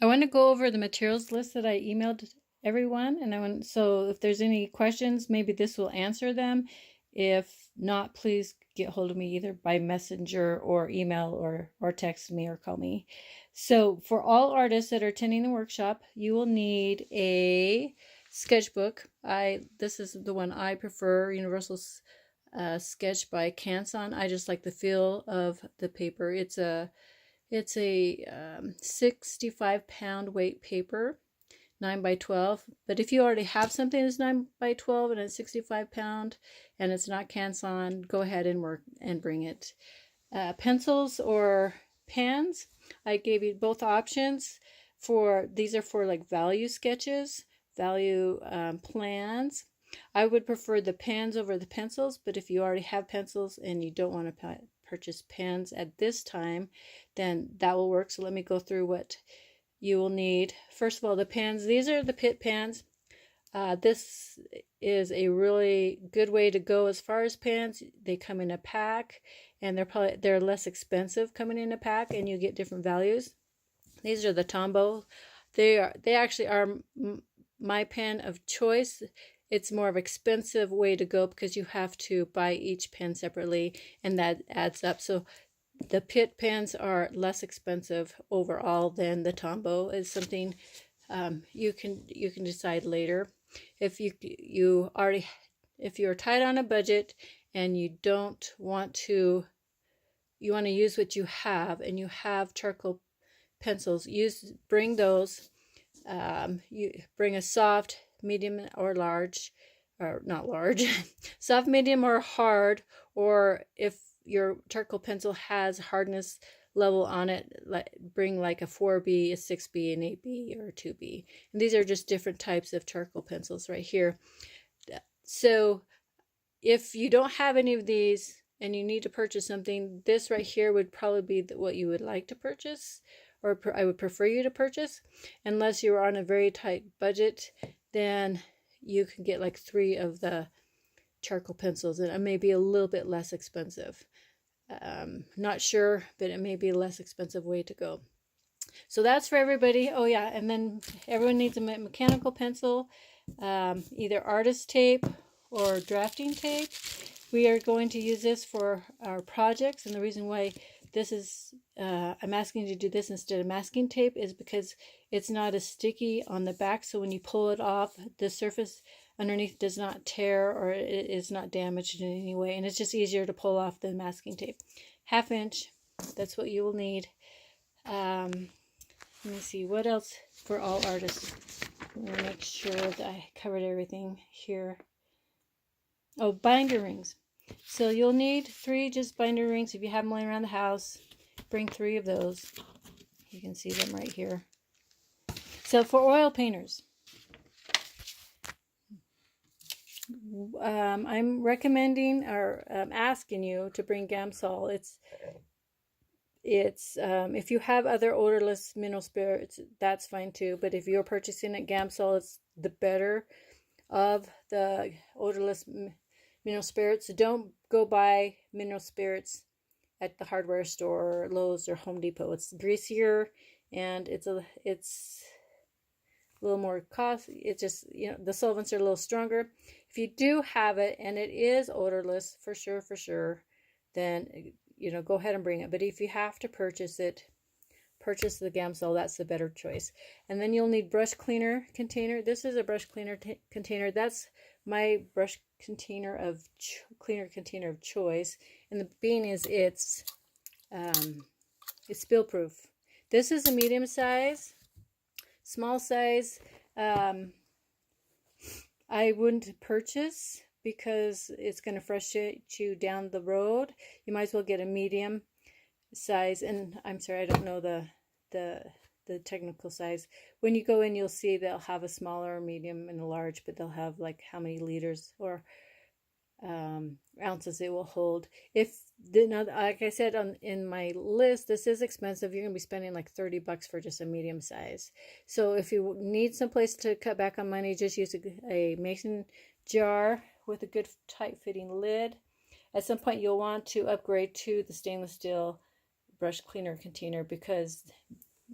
I want to go over the materials list that I emailed everyone, and so if there's any questions, maybe this will answer them. If not, please get hold of me either by messenger or email or text me or call me. So for all artists that are attending the workshop, you will need a sketchbook. This is the one I prefer, Universal Sketch by Canson. I just like the feel of the paper. It's a 65-pound weight paper, 9 by 12. But if you already have something that's 9 by 12 and it's 65 pound and it's not Canson, go ahead and bring it. Pencils or pens, I gave you both options. These are for like value sketches, value plans. I would prefer the pens over the pencils, but if you already have pencils and you don't want to purchase pens at this time, then that will work. So let me go through what you will need. First of all, the pens. These are the Pitt pens. This is a really good way to go as far as pens. They come in a pack, and they're less expensive coming in a pack, and you get different values. These are the Tombow. They actually are my pen of choice. It's more of an expensive way to go because you have to buy each pen separately, and that adds up. So the Pitt pens are less expensive overall than the Tombow. Is something you can decide later. If if you're tight on a budget and you want to use what you have, and you have charcoal pencils, bring those. You bring a soft, medium, or large, or not large, soft, medium, or hard, or if your charcoal pencil has hardness level on it, bring like a 4B, a 6B, an 8B, or a 2B. And these are just different types of charcoal pencils right here. So if you don't have any of these and you need to purchase something, this right here would probably be what you would like to purchase, or I would prefer you to purchase. Unless you're on a very tight budget, then you can get like 3 of the charcoal pencils, and it may be a little bit less expensive. Not sure, but it may be a less expensive way to go. So that's for everybody. Oh yeah, and then everyone needs a mechanical pencil, either artist tape or drafting tape. We are going to use this for our projects, and the reason why this is I'm asking you to do this instead of masking tape is because it's not as sticky on the back, so when you pull it off, the surface underneath does not tear, or it is not damaged in any way, and it's just easier to pull off than masking tape. 1/2 inch, that's what you will need. Let me see what else for all artists. I'm going to make sure that I covered everything here. Oh, binder rings. So you'll need 3 just binder rings. If you have them laying around the house, bring 3 of those. You can see them right here. So for oil painters, I'm recommending or asking you to bring Gamsol. It's if you have other odorless mineral spirits, that's fine too. But if you're purchasing it, Gamsol is the better of the odorless mineral spirits. So don't go buy mineral spirits at the hardware store, or Lowe's, or Home Depot. It's greasier, and it's a little more costly. It's just, the solvents are a little stronger. If you do have it and it is odorless, for sure, then go ahead and bring it. But if you have to purchase it, purchase the Gamsol. That's the better choice. And then you'll need brush cleaner container. This is a brush cleaner container. That's my brush container of cleaner container of choice. And the being is it's spill proof. This is a medium size. Small size, I wouldn't purchase because it's going to frustrate you down the road. You might as well get a medium size. And I'm sorry, I don't know the technical size. When you go in, you'll see they'll have a smaller, medium, and a large, but they'll have like how many liters or ounces it will hold. Like I said in my list, this is expensive. You're gonna be spending like $30 for just a medium size. So if you need some place to cut back on money, just use a mason jar with a good tight fitting lid. At some point you'll want to upgrade to the stainless steel brush cleaner container because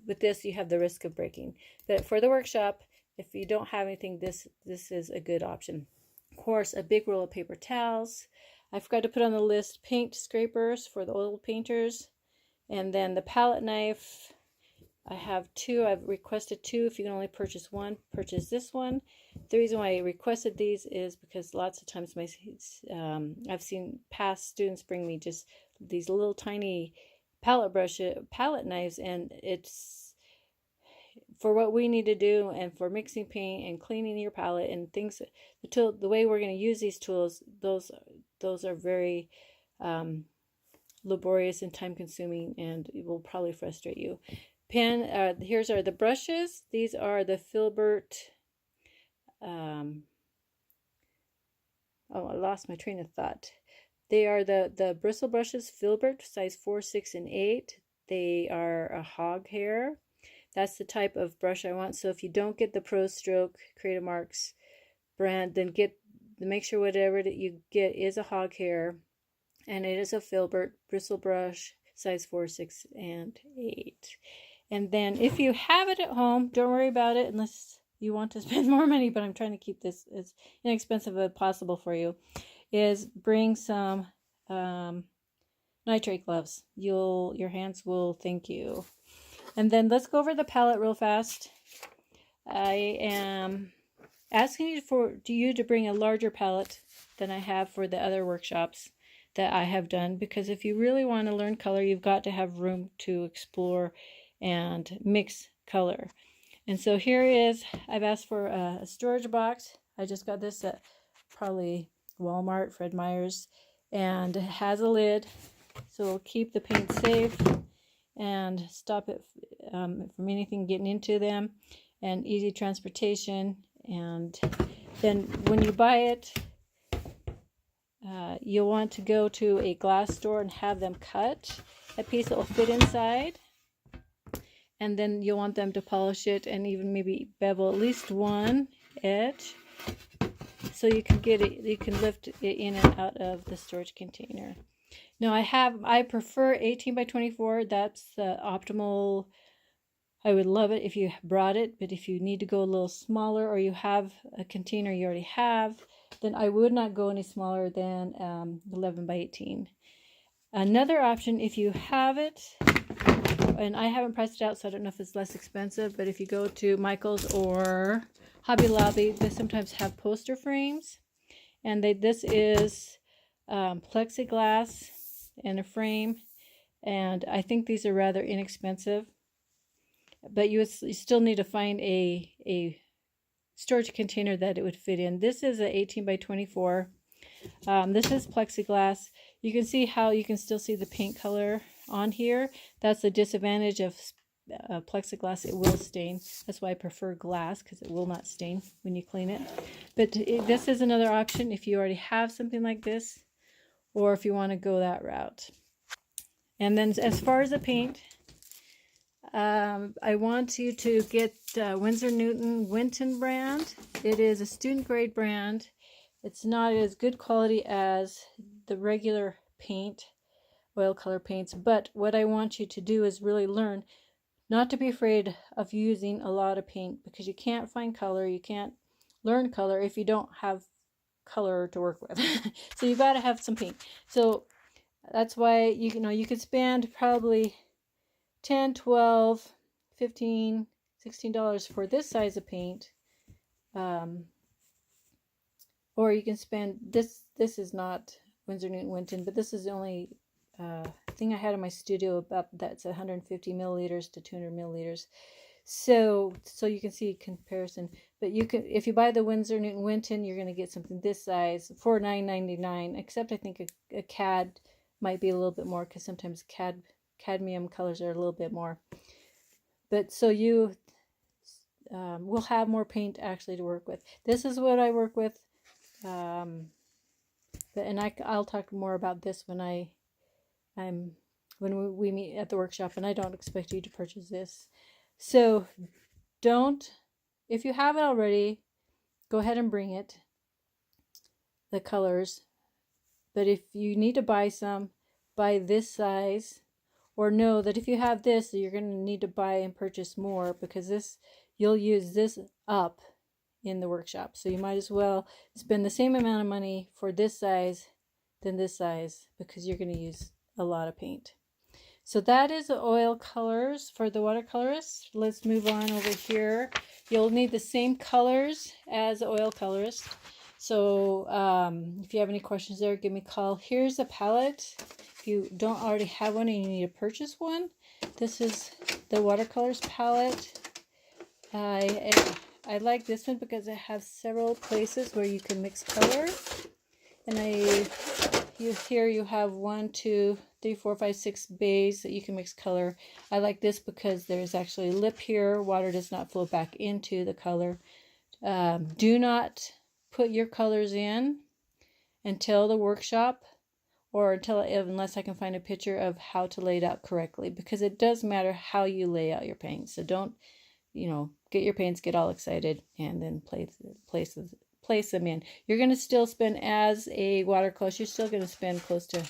with this you have the risk of breaking. But for the workshop, if you don't have anything, this is a good option. Of course, a big roll of paper towels. I forgot to put on the list paint scrapers for the oil painters, and then the palette knife. I have 2. I've requested 2. If you can only purchase 1, purchase this one. The reason why I requested these is because lots of times I've seen past students bring me just these little tiny palette knives, and it's for what we need to do and for mixing paint and cleaning your palette and things. The way we're going to use these tools, those are very laborious and time consuming, and it will probably frustrate you. Here's are the brushes. These are the Filbert. Oh, I lost my train of thought. They are the bristle brushes, Filbert, size 4, 6, and 8. They are a hog hair. That's the type of brush I want. So if you don't get the Pro Stroke Creative Marks brand, then make sure whatever that you get is a hog hair, and it is a Filbert bristle brush, size 4, 6, and 8. And then if you have it at home, don't worry about it unless you want to spend more money, but I'm trying to keep this as inexpensive as possible for you, is bring some nitrate gloves. Your hands will thank you. And then let's go over the palette real fast. I am asking you to bring a larger palette than I have for the other workshops that I have done, because if you really want to learn color, you've got to have room to explore and mix color. And so here is, I've asked for a storage box. I just got this at probably Walmart, Fred Meyer's, and it has a lid, so it'll keep the paint safe and stop it from anything getting into them, and easy transportation. And then when you buy it, you'll want to go to a glass store and have them cut a piece that will fit inside, and then you'll want them to polish it and even maybe bevel at least one edge so you can lift it in and out of the storage container. Now I prefer 18 by 24. That's the optimal. I would love it if you brought it, but if you need to go a little smaller, or you have a container you already have, then I would not go any smaller than 11 by 18. Another option, if you have it, and I haven't priced it out, so I don't know if it's less expensive, but if you go to Michael's or Hobby Lobby, they sometimes have poster frames, and this is plexiglass and a frame, and I think these are rather inexpensive, but you still need to find a storage container that it would fit in. This is a 18 by 24. This is plexiglass. You can see how you can still see the paint color on here. That's the disadvantage of plexiglass. It will stain. That's why I prefer glass, because it will not stain when you clean it. But this is another option if you already have something like this, or if you want to go that route. And then as far as the paint, I want you to get Winsor Newton Winton brand. It is a student grade brand. It's not as good quality as the regular paint, oil color paints, but what I want you to do is really learn not to be afraid of using a lot of paint, because you can't find color, you can't learn color if you don't have color to work with. So you got to have some paint. So that's why you could spend probably $10, $12, $15, $16 for this size of paint, or you can spend this is not Winsor Newton Winton, but this is the only thing I had in my studio about that's 150 milliliters to 200 milliliters. So you can see comparison. But you can, if you buy the Winsor Newton Winton, you're going to get something this size for $9.99. Except I think a CAD might be a little bit more, because sometimes cadmium colors are a little bit more. But so you will have more paint actually to work with. This is what I work with. I'll talk more about this when we meet at the workshop, and I don't expect you to purchase this. So if you have it already, go ahead and bring it, the colors. But if you need to buy some, buy this size, or know that if you have this, you're going to need to buy and purchase more, because this, you'll use this up in the workshop. So you might as well spend the same amount of money for this size than this size, because you're going to use a lot of paint. So that is the oil colors for the watercolorist. Let's move on over here. You'll need the same colors as the oil colorist. So if you have any questions there, give me a call. Here's a palette. If you don't already have one and you need to purchase one, this is the watercolors palette. I like this one because it has several places where you can mix color. And here you have 1, 2, 3, 4, 5, 6 bays that you can mix color. I like this because there's actually a lip here. Water does not flow back into the color. Do not put your colors in until the workshop, or unless I can find a picture of how to lay it out correctly, because it does matter how you lay out your paints. So don't, get your paints, get all excited, and then place them in. You're going to still spend, as a watercolorist, you're still going to spend close to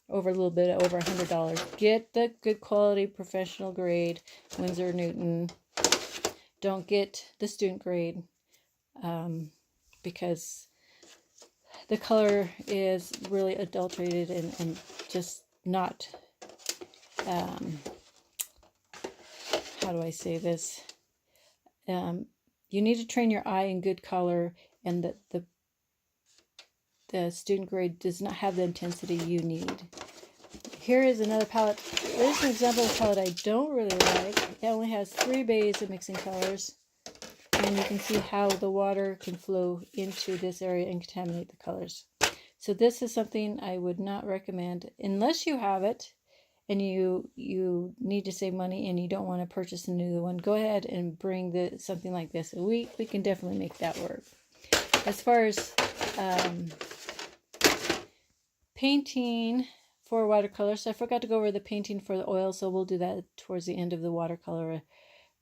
a little bit over $100. Get the good quality professional grade Winsor Newton. Don't get the student grade, because the color is really adulterated and just not, how do I say this? You need to train your eye in good color, and the student grade does not have the intensity you need. Here is another palette. Here's an example of a palette I don't really like. It only has 3 bays of mixing colors, and you can see how the water can flow into this area and contaminate the colors. So this is something I would not recommend unless you have it and you need to save money and you don't want to purchase a new one. Go ahead and bring something like this. We can definitely make that work. As far as painting for watercolors, I forgot to go over the painting for the oil, so we'll do that towards the end of the watercolor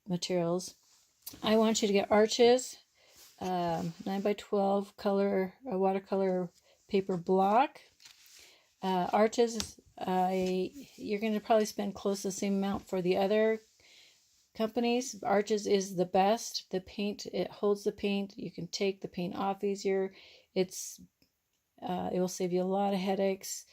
materials. I want you to get Arches 9x12 color watercolor paper block. Arches, you're going to probably spend close to the same amount for the other companies. Arches is the best. The paint, it holds the paint. You can take the paint off easier. It will save you a lot of headaches.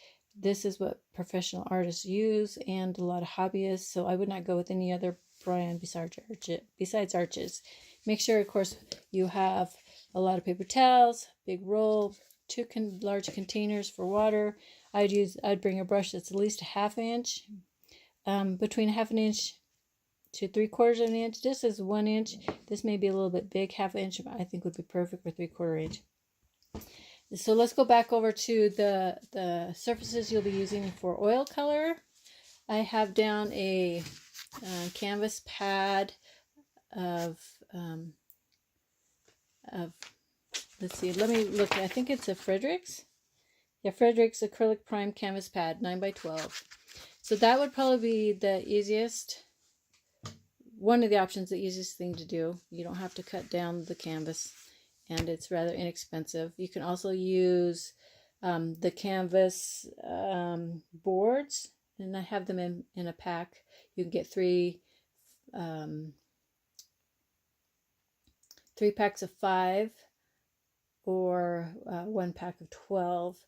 This is what professional artists use and a lot of hobbyists. So I would not go with any other brand besides Arches. Make sure, of course, you have a lot of paper towels, big roll, 2 large containers for water. I'd bring a brush that's at least a 1/2 inch, between 1/2 inch to 3/4 of an inch. This is 1 inch. This may be a little bit big. 1/2 inch I think would be perfect for 3/4 inch. So let's go back over to the surfaces you'll be using for oil color. I have down a canvas pad of let's see, let me look. I think it's a Frederick's. Yeah, Frederick's acrylic prime canvas pad, 9x12. So that would probably be the easiest, one of the options, the easiest thing to do. You don't have to cut down the canvas, and it's rather inexpensive. You can also use the canvas boards, and I have them in a pack. You can get 3 packs of 5 or 1 pack of 12.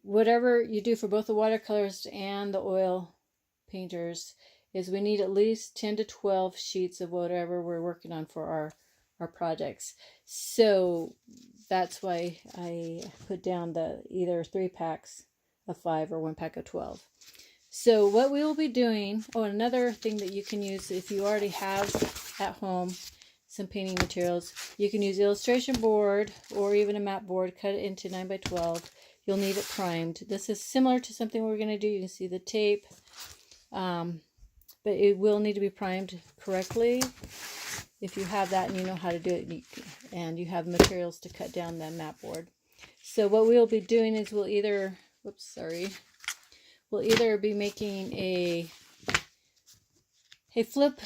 Whatever you do for both the watercolorists and the oil painters is we need at least 10 to 12 sheets of whatever we're working on for our projects. So that's why I put down the either 3 packs of 5 or 1 pack of 12. So what we will be doing, another thing that you can use if you already have at home some painting materials, you can use illustration board or even a mat board, cut it into 9x12. You'll need it primed. This is similar to something we're going to do. You can see the tape, but it will need to be primed correctly. If you have that and you know how to do it, and you have materials to cut down that mat board. So what we'll be doing is we'll either be making a flip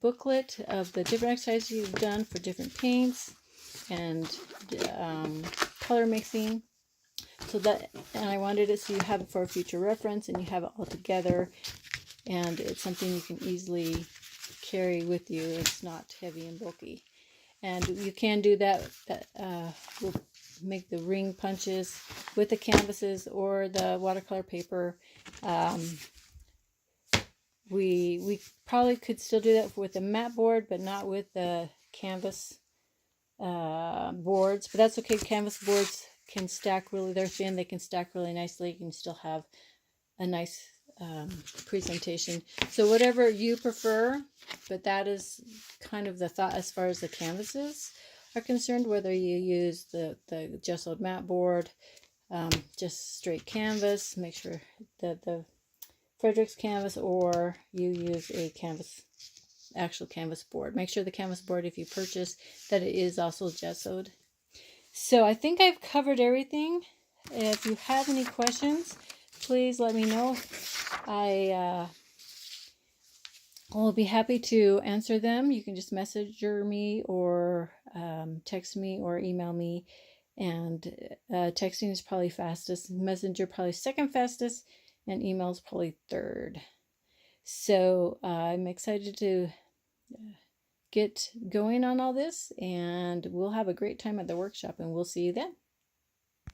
booklet of the different exercises you've done for different paints and color mixing, So that, and I wanted it so you have it for future reference and you have it all together, and it's something you can easily carry with you. It's not heavy and bulky. And you can do that. We'll make the ring punches with the canvases or the watercolor paper. We probably could still do that with the mat board, but not with the canvas boards. But that's okay. Canvas boards can stack really, they're thin. They can stack really nicely. You can still have a nice presentation. So whatever you prefer, but that is kind of the thought as far as the canvases are concerned, whether you use the gessoed mat board, just straight canvas, make sure that the Frederick's canvas, or you use a canvas, actual canvas board. Make sure the canvas board, if you purchase, that it is also gessoed. So I think I've covered everything. If you have any questions, please let me know. I will be happy to answer them. You can just message me or text me or email me. And texting is probably fastest. Messenger probably second fastest. And email is probably third. So I'm excited to get going on all this. And we'll have a great time at the workshop. And we'll see you then.